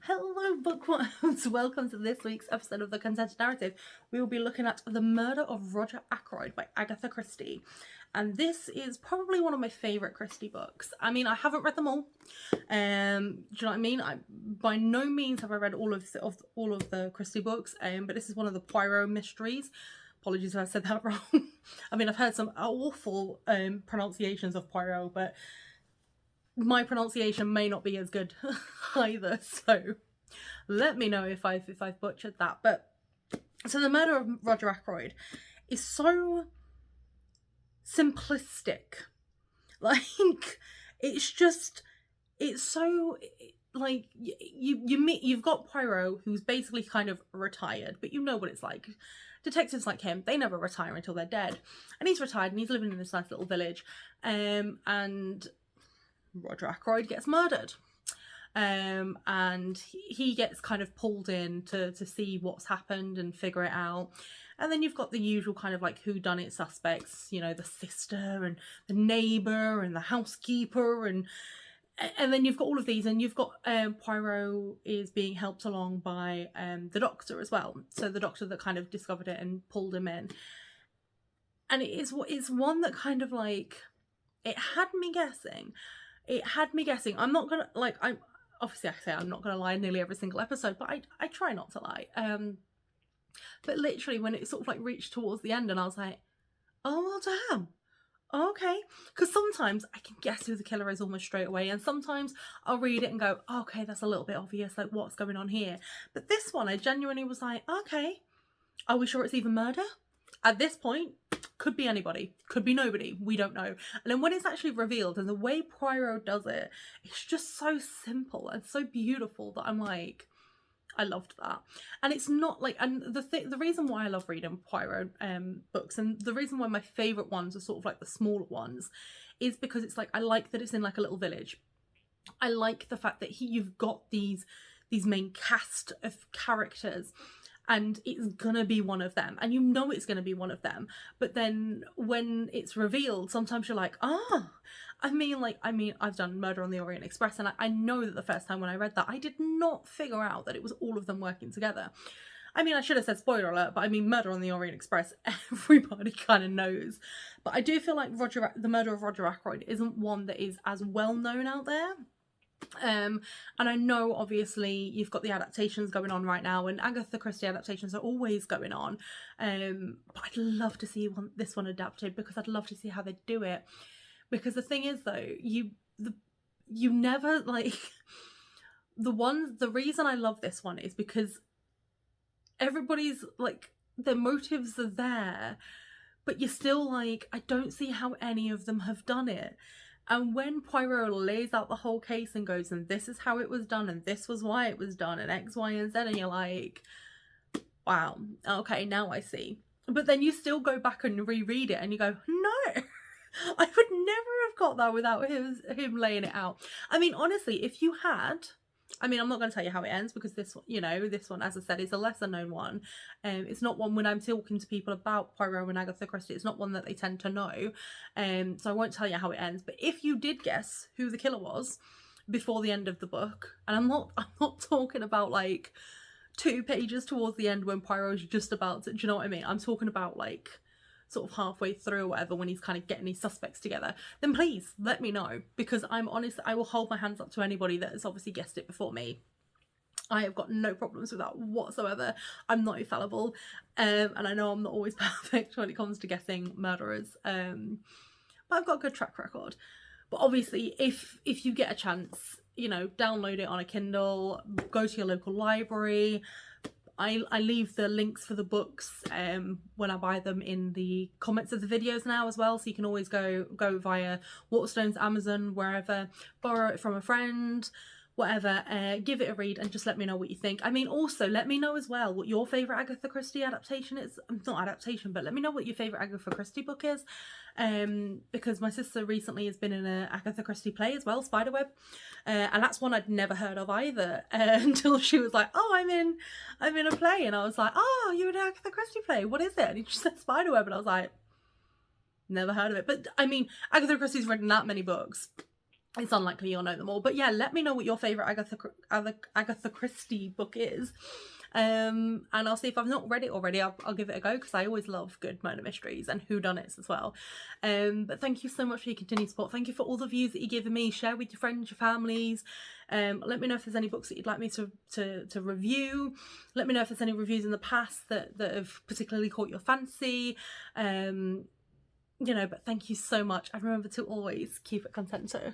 Hello bookworms, welcome to this week's episode of The Consented Narrative. We will be looking at The Murder of Roger Akroyd by Agatha Christie. And this is probably one of my favourite Christie books. I mean, I haven't read them all. Do you know what I mean? By no means have I read all of the Christie books, but this is one of the Poirot mysteries. Apologies if I said that wrong. I mean, I've heard some awful pronunciations of Poirot, but my pronunciation may not be as good either, so let me know if I've butchered that. But so The Murder of Roger Akroyd is so simplistic. Like, it's so like you've got Poirot, who's basically kind of retired, but you know what it's like. Detectives like him, they never retire until they're dead, and he's retired and he's living in this nice little village, and Roger Akroyd gets murdered, and he gets kind of pulled in to see what's happened and figure it out. And then you've got the usual kind of like whodunit suspects, you know, the sister and the neighbour and the housekeeper, and then you've got all of these, and you've got Poirot is being helped along by the doctor as well. So the doctor that kind of discovered it and pulled him in, and it's one that kind of like, it had me guessing. I'm not gonna, like, I'm not gonna lie nearly every single episode, but I try not to lie. But literally when it sort of like reached towards the end and I was like, oh well, damn, okay. Because sometimes I can guess who the killer is almost straight away, and sometimes I'll read it and go, okay, that's a little bit obvious, like what's going on here. But this one, I genuinely was like, okay, are we sure it's even murder? At this point, could be anybody, could be nobody, we don't know. And then when it's actually revealed, and the way Poirot does it, it's just so simple and so beautiful that I'm like, I loved that. And it's not like, and the reason why I love reading Poirot books, and the reason why my favourite ones are sort of like the smaller ones, is because it's like, I like that it's in like a little village. I like the fact that you've got these main cast of characters, and it's gonna be one of them, and you know it's gonna be one of them. But then when it's revealed, sometimes you're like, I mean, I've done Murder on the Orient Express, and I know that the first time when I read that, I did not figure out that it was all of them working together. I mean, I should have said spoiler alert, but I mean, Murder on the Orient Express, everybody kind of knows. But I do feel like The Murder of Roger Akroyd isn't one that is as well known out there. And I know obviously you've got the adaptations going on right now, and Agatha Christie adaptations are always going on, but I'd love to see this one adapted, because I'd love to see how they do it. Because the thing is though, you never, like, the reason I love this one is because everybody's like, their motives are there, but you're still like, I don't see how any of them have done it. And when Poirot lays out the whole case and goes, and this is how it was done, and this was why it was done, and X, Y, and Z, and you're like, wow, okay, now I see. But then you still go back and reread it and you go, no, I would never have got that without him laying it out. I mean, honestly, if you had, I mean, I'm not going to tell you how it ends, because this one, as I said, is a lesser known one. It's not one, when I'm talking to people about Poirot and Agatha Christie, it's not one that they tend to know. So I won't tell you how it ends. But if you did guess who the killer was before the end of the book, and I'm not talking about like 2 pages towards the end when Poirot's just about to, do you know what I mean? I'm talking about like sort of halfway through or whatever, when he's kind of getting his suspects together, then please let me know, because I'm honest, I will hold my hands up to anybody that has obviously guessed it before me. I have got no problems with that whatsoever. I'm not infallible, and I know I'm not always perfect when it comes to guessing murderers, but I've got a good track record. But obviously, if you get a chance, you know, download it on a Kindle, go to your local library. I leave the links for the books when I buy them in the comments of the videos now as well, so you can always go via Waterstones, Amazon, wherever, borrow it from a friend, whatever, give it a read and just let me know what you think. I mean, also let me know as well what your favourite Agatha Christie adaptation is. Not adaptation, but let me know what your favourite Agatha Christie book is, because my sister recently has been in an Agatha Christie play as well, Spiderweb, and that's one I'd never heard of either, until she was like, oh, I'm in a play, and I was like, oh, you're in an Agatha Christie play, what is it? And she said Spiderweb, and I was like, never heard of it. But I mean, Agatha Christie's written that many books. it's unlikely you'll know them all. But yeah, let me know what your favourite Agatha Christie book is. And I'll see if I've not read it already. I'll give it a go, because I always love good murder mysteries and whodunits as well. But thank you so much for your continued support. Thank you for all the views that you're giving me. Share with your friends, your families. Let me know if there's any books that you'd like me to review. Let me know if there's any reviews in the past that have particularly caught your fancy. You know, but thank you so much, and remember to always keep it content too.